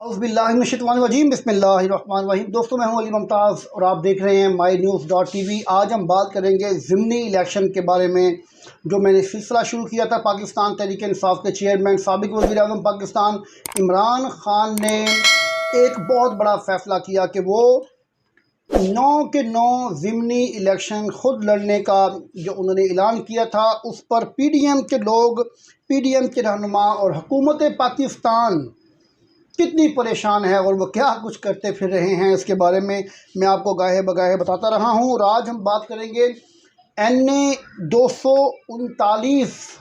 औज़ुबिल्लाहिमिनश्शैतानिर्रजीम बिस्मिल्लाहिर्रहमानिर्रहीम। दोस्तों, मैं हूं अली मुमताज़ और आप देख रहे हैं mynews.tv। आज हम बात करेंगे ज़िमनी इलेक्शन के बारे में, जो मैंने सिलसिला शुरू किया था। पाकिस्तान तहरीक इंसाफ के चेयरमैन साबिक़ वज़ीर-ए-आज़म पाकिस्तान इमरान ख़ान ने एक बहुत बड़ा फ़ैसला किया कि वो 9 के 9 ज़िमनी इलेक्शन ख़ुद लड़ने का जो उन्होंने ऐलान किया था, उस पर PDM के लोग, PDM के रहनुमा और हुकूमत पाकिस्तान कितनी परेशान है और वो क्या कुछ करते फिर रहे हैं, इसके बारे में मैं आपको गाहे बगाहे बताता रहा हूँ। और आज हम बात करेंगे NA 239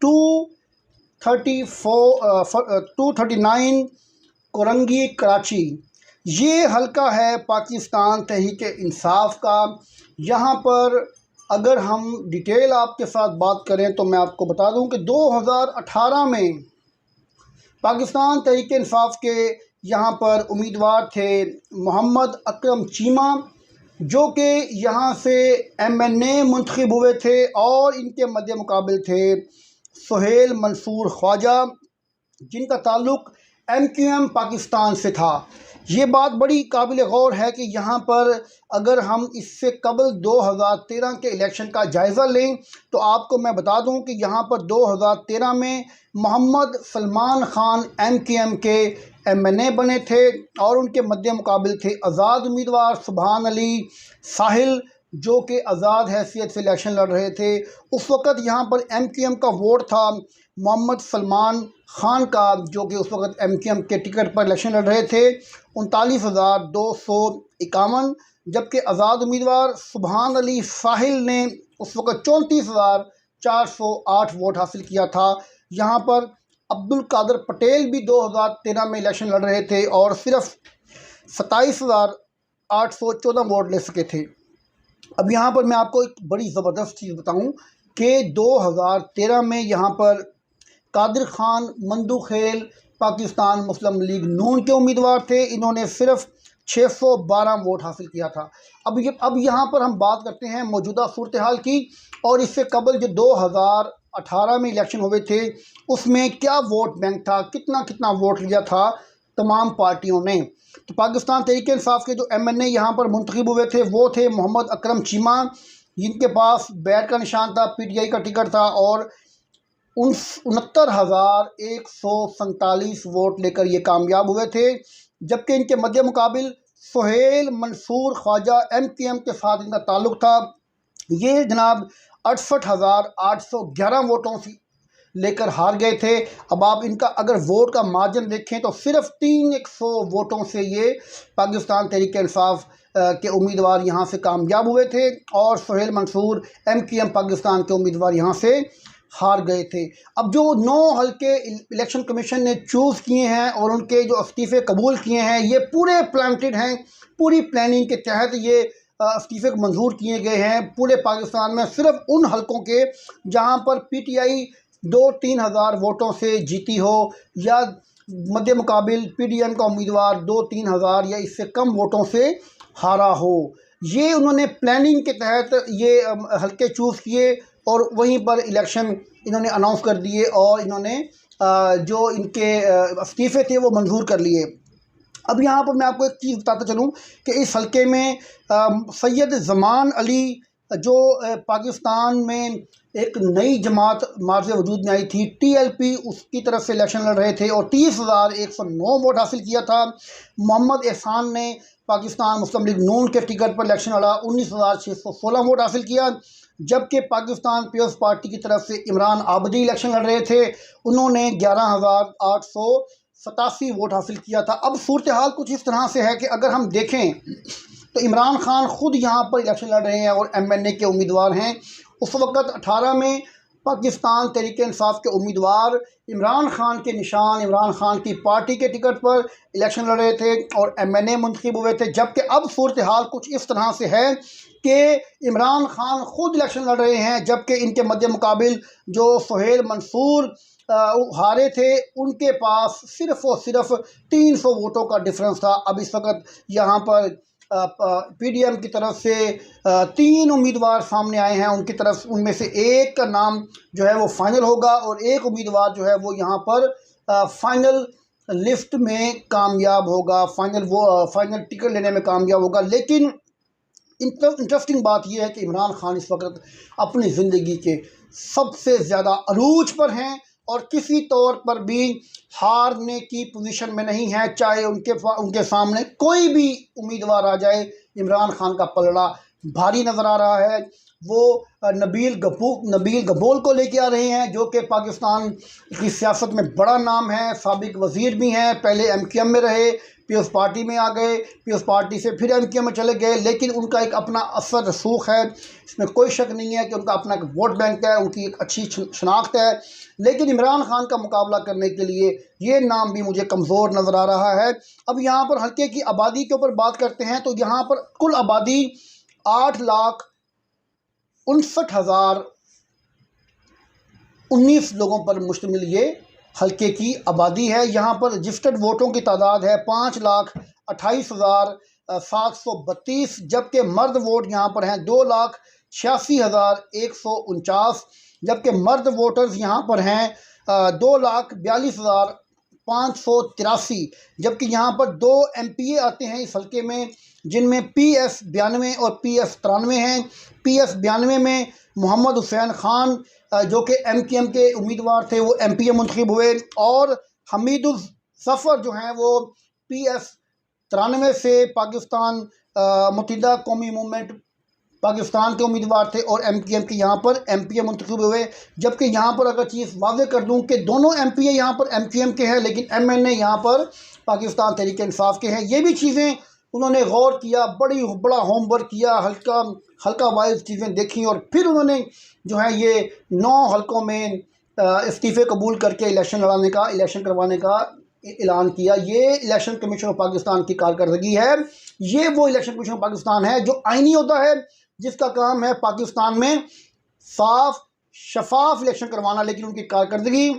239 कोरंगी कराची। ये हल्का है पाकिस्तान तहरीक इंसाफ का। यहाँ पर अगर हम डिटेल आपके साथ बात करें तो मैं आपको बता दूं कि 2018 में पाकिस्तान तहरीक इंसाफ के यहाँ पर उम्मीदवार थे मोहम्मद अकरम चीमा, जो कि यहाँ से MNA मुंतखब हुए थे, और इनके मद्दे मुकाबिल थे सुहेल मंसूर ख्वाजा, जिनका ताल्लुक़ MQM पाकिस्तान से था। ये बात बड़ी काबिल गौर है कि यहाँ पर अगर हम इससे कबल 2013 के इलेक्शन का जायज़ा लें तो आपको मैं बता दूं कि यहाँ पर 2013 में मोहम्मद सलमान ख़ान MQM के MNA बने थे और उनके मद्दे मुकाबिल थे आज़ाद उम्मीदवार सुबहान अली साहिल, जो कि आज़ाद हैसियत से इलेक्शन लड़ रहे थे। उस वक़्त यहाँ पर MQM का वोट था मोहम्मद सलमान ख़ान का, जो कि उस वक़्त MQM के टिकट पर इलेक्शन लड़ रहे थे, 39,251, जबकि आज़ाद उम्मीदवार सुबहान अली साहिल ने उस वक़्त 34,408 वोट हासिल किया था। यहाँ पर अब्दुल कादर पटेल भी 2013 में इलेक्शन लड़ रहे थे और सिर्फ 27,814 वोट ले सके थे। अब यहाँ पर मैं आपको एक बड़ी ज़बरदस्त चीज़ बताऊँ कि 2013 में यहाँ पर कादिर ख़ान मंदूखेल पाकिस्तान मुस्लिम लीग नून के उम्मीदवार थे। इन्होंने सिर्फ 612 वोट हासिल किया था। अब यहाँ पर हम बात करते हैं मौजूदा सूरत हाल की, और इससे कबल जो 2018 में इलेक्शन हुए थे उसमें क्या वोट बैंक था, कितना कितना वोट लिया था तमाम पार्टियों ने। तो पाकिस्तान तहरीक इंसाफ के जो MNA यहाँ पर मुंतखब हुए थे वो थे मोहम्मद अकरम चीमा, जिनके पास बैट का निशान था, PTI का टिकट था, और 69,147 वोट लेकर ये कामयाब हुए थे। जबकि इनके मध्य मुकाबिल सुहेल मंसूर ख्वाजा MQM के साथ इनका ताल्लुक़ था। ये जनाब 68,811 वोटों से लेकर हार गए थे। अब आप इनका अगर वोट का मार्जिन देखें तो सिर्फ 300 वोटों से ये पाकिस्तान तहरीक इंसाफ के उम्मीदवार यहाँ से कामयाब हुए थे, और सुहेल मंसूर MQM पाकिस्तान के उम्मीदवार यहाँ से हार गए थे। अब जो 9 हल्के इलेक्शन कमीशन ने चूज़ किए हैं और उनके जो इस्तीफ़े कबूल किए हैं, ये पूरे प्लांटेड हैं, पूरी प्लानिंग के तहत ये इस्तीफ़े मंजूर किए गए हैं पूरे पाकिस्तान में। सिर्फ उन हल्कों के जहां पर PTI 2-3 हज़ार वोटों से जीती हो, या मध्य मुकाबिल PDM का उम्मीदवार 2-3 हज़ार या इससे कम वोटों से हारा हो, ये उन्होंने प्लानिंग के तहत ये हल्के चूज़ किए और वहीं पर इलेक्शन इन्होंने अनाउंस कर दिए, और इन्होंने जो इनके इस्तीफ़े थे वो मंजूर कर लिए। अब यहाँ पर मैं आपको एक चीज़ बताता चलूँ कि इस हल्के में सैयद ज़मान अली, जो पाकिस्तान में एक नई जमात मार्ज़ वजूद में आई थी, TLP, उसकी तरफ से इलेक्शन लड़ रहे थे और 30,109 वोट हासिल किया था। मोहम्मद एहसान ने पाकिस्तान मुस्लिम लीग नून के टिकट पर इलेक्शन लड़ा, 19,616 वोट हासिल किया। जबकि पाकिस्तान पीपल्स पार्टी की तरफ से इमरान आबदी इलेक्शन लड़ रहे थे, उन्होंने 11,887 वोट हासिल किया था। अब सूरत हाल कुछ इस तरह से है कि अगर हम देखें तो इमरान ख़ान ख़ुद यहाँ पर इलेक्शन लड़ रहे हैं और MNA के उम्मीदवार हैं। उस वक़्त 18 में पाकिस्तान तहरीक इंसाफ के उम्मीदवार इमरान ख़ान के निशान, इमरान ख़ान की पार्टी के टिकट पर इलेक्शन लड़ रहे थे और MNA मुंतखब हुए थे। जबकि अब सूरत हाल कुछ इस तरह से है कि इमरान ख़ान ख़ुद इलेक्शन लड़ रहे हैं, जबकि इनके मध्य मुकाबिल जो सुहेल मंसूर हारे थे, उनके पास सिर्फ़ और सिर्फ 300 वोटों का डिफरेंस था। अब इस वक्त यहाँ पर PDM की तरफ से 3 उम्मीदवार सामने आए हैं, उनकी तरफ उनमें से एक का नाम जो है वो फाइनल होगा और एक उम्मीदवार जो है वो यहाँ पर फाइनल लिस्ट में कामयाब होगा, फाइनल टिकट लेने में कामयाब होगा। लेकिन इंटरेस्टिंग बात यह है कि इमरान खान इस वक्त अपनी ज़िंदगी के सबसे ज़्यादा अरूज पर हैं और किसी तौर पर भी हारने की पोजीशन में नहीं है। चाहे उनके सामने कोई भी उम्मीदवार आ जाए, इमरान खान का पलड़ा भारी नज़र आ रहा है। वो नबील गबोल को लेके आ रहे हैं, जो कि पाकिस्तान की सियासत में बड़ा नाम है, साबिक वज़ीर भी हैं, पहले MQM में रहे, पीपल्स पार्टी में आ गए, पीपल्स पार्टी से फिर MQM में चले गए। लेकिन उनका एक अपना असर रसूख है, इसमें कोई शक नहीं है कि उनका अपना एक वोट बैंक है, उनकी एक अच्छी शनाख्त है। लेकिन इमरान खान का मुकाबला करने के लिए ये नाम भी मुझे कमज़ोर नज़र आ रहा है। अब यहाँ पर हल्के की आबादी के ऊपर बात करते हैं तो यहाँ पर कुल आबादी 8,59,019 लोगों पर मुश्तमिल ये हल्के की आबादी है। यहाँ पर रजिस्टर्ड वोटों की तादाद है 5,28,732, जबकि मर्द वोट यहाँ पर हैं 2,86,149, जबकि मर्द वोटर्स यहाँ पर हैं 2,42,583, जबकि यहाँ पर 2 MPA आते हैं इस हल्के में, जिनमें PS 92 और PS 93 हैं। PS 92 में मोहम्मद हुसैन खान जो कि MQM के उम्मीदवार थे, वो MPA मुंतखब हुए, और हमीदुल सफ़र जो हैं वो PS 93 से पाकिस्तान मुत्तहिदा कौमी मूवमेंट पाकिस्तान के उम्मीदवार थे और MQM के यहाँ पर MPA मुंतखब हुए। जबकि यहाँ पर अगर चीज़ वाज़ेह कर दूँ कि दोनों MPA यहाँ पर MQM के हैं, लेकिन MNA यहाँ पर पाकिस्तान तहरीक इंसाफ के हैं। ये भी चीज़ें उन्होंने गौर किया, बड़ा होमवर्क किया, हल्का वाइज चीज़ें देखी, और फिर उन्होंने जो है ये 9 हल्कों में इस्तीफ़े कबूल करके इलेक्शन करवाने का ऐलान किया। ये इलेक्शन कमीशन ऑफ पाकिस्तान की कारकर्दगी है। ये वो इलेक्शन कमीशन ऑफ पाकिस्तान है जो आईनी होता है, जिसका काम है पाकिस्तान में साफ शफाफ इलेक्शन करवाना। लेकिन उनकी कारकर्दगी,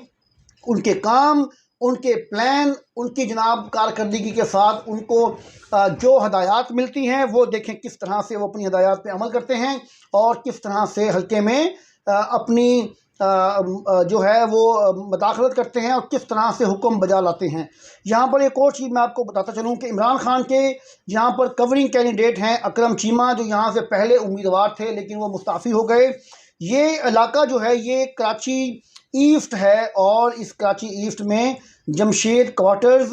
उनके काम, उनके प्लान, उनकी जनाब कारकर्दगी के साथ उनको जो हदायत मिलती हैं वो देखें किस तरह से वो अपनी हदायत पे अमल करते हैं और किस तरह से हल्के में अपनी जो है वो मदाखलत करते हैं और किस तरह से हुक्म बजा लाते हैं। यहाँ पर एक और चीज़ मैं आपको बताता चलूँ कि इमरान खान के यहाँ पर कवरिंग कैंडिडेट हैं अकरम चीमा, जो यहाँ से पहले उम्मीदवार थे लेकिन वो मुस्ताफ़ी हो गए। ये इलाका जो है ये कराची ईस्ट है और इस कराची ईस्ट में Jamshed quarters,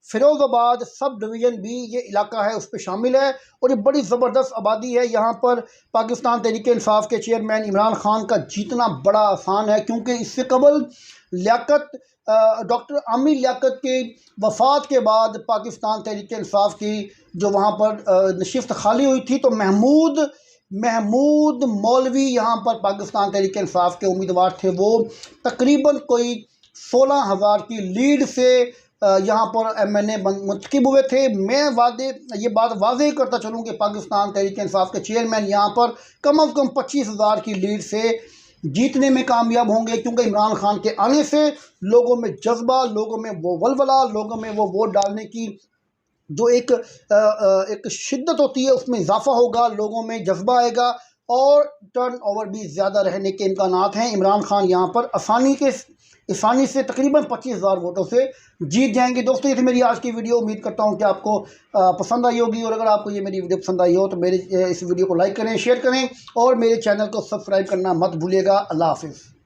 Firozabad sub division भी ये इलाका है, उस पर शामिल है और ये बड़ी ज़बरदस्त आबादी है। यहाँ पर पाकिस्तान तहरीक इंसाफ के चेयरमैन इमरान खान का जीतना बड़ा आसान है, क्योंकि इससे कबल डॉक्टर आमिर लियाकत के वफ़ात के बाद पाकिस्तान तहरीक इंसाफ की जो वहाँ पर नशिस्त खाली हुई थी, तो महमूद मौलवी यहाँ पर पाकिस्तान तहरीक इंसाफ के उम्मीदवार थे। वो तकरीबन कोई 16,000 की लीड से यहाँ पर MNA मुंतखब हुए थे। मैं ये बात वाज़ेह करता चलूँ कि पाकिस्तान तहरीक इंसाफ के चेयरमैन यहाँ पर कम अज़ कम 25,000 की लीड से जीतने में कामयाब होंगे, क्योंकि इमरान खान के आने से लोगों में जज्बा, लोगों में वो वलवला, लोगों में वो वोट डालने की जो एक शिद्दत होती है उसमें इजाफा होगा, लोगों में जज्बा आएगा और टर्न ओवर भी ज़्यादा रहने के इम्कानात हैं। इमरान खान यहाँ पर आसानी से तकरीबन 25,000 वोटों से जीत जाएंगे। दोस्तों, ये थी मेरी आज की वीडियो। उम्मीद करता हूँ कि आपको पसंद आई होगी, और अगर आपको ये मेरी वीडियो पसंद आई हो तो मेरे इस वीडियो को लाइक करें, शेयर करें और मेरे चैनल को सब्सक्राइब करना मत भूलिएगा। अल्लाह हाफिज़।